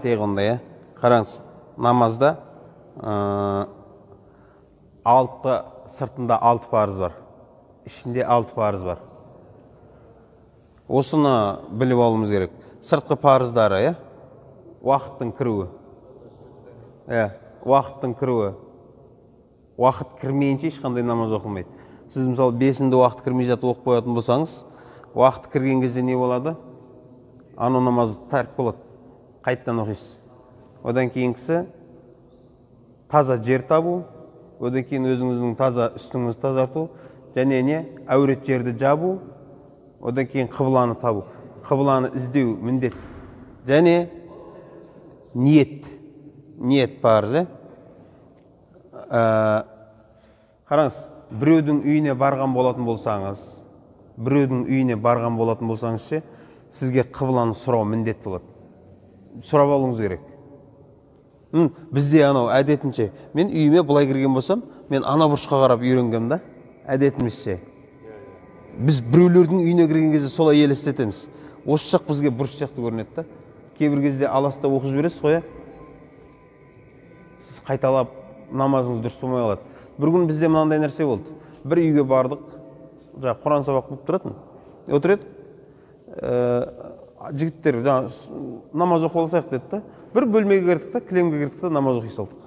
айтайық онда, иә. Қараңыз, намазда сыртында 6 парыз бар. Ішінде 6 парыз бар. Осыны біліп алуымыз керек. Сыртқы парыздары, иә. Уақыттың кіруі. Уақыттың кіруі. Уақыт кірмейінше ешқандай намаз оқылмайды. Сіз мысалы 5-інде уақыт кірмей жатып оқып қоятын болсаңыз, уақыт кірген кезде не болады? Ана намаз тәрк болады. Қайттан оқисыз. Одан кейінгісі таза жер табу, одан кейін өзіңіздің таза үстіңізді тазарту, және не? Әурет жерді жабу, одан кейін қыбланы табу. Қыбланы іздеу міндет. Және ниет. Ниет парыз, қараңыз, біреудің үйіне барған болатын болсаңыз, сізге қыбланы сұрау міндет болады. Сұрап алуыңыз керек. Бізде анау әдетінше, мен үйіме бұлай кірген болсам, мен ана бұрышқа қарап үйренгем да, әдетімізше. Біз біреулердің үйіне кірген кезде солай елестетеміз. Осы жақ бізге бұрыш жақты көрінеді да. Кейбір кезде аласта оқып жібересіз қоя. Сіз қайталап намазыңыз дұрыс болмай қалады. Бір күн бізде мынандай нәрсе болды. Бір үйге бардық, Құран сабақ болып тұратын. Отыр едік, жігіттер намаз оқып алсақ деді да. Бір бөлмеге кірдік та, кілемге кірдік та, намаз оқи салдық.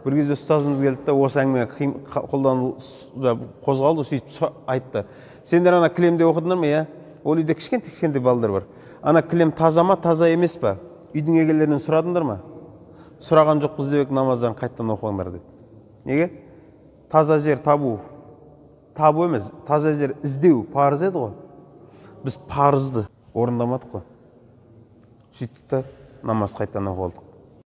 Бір кезде ұстазымыз келді да, осы әңгіме қолдан қозғалды, сөйтіп айтты. Сендер ана кілемде оқыдыңдар ма, иә? Ол үйде кішкентай балдар бар. Ана кілем таза ма, таза емес па? Үйдің егелерінен сұрадыңдар ма? Сұраған жоқпыз деп намаздарын қайттан оқыңдар деді. Неге? Таза жер табу емес, таза жер іздеу парыз еді ғой. Біз парызды орындамадық қой. Сөйттік та намаз қайттан оқып алдық.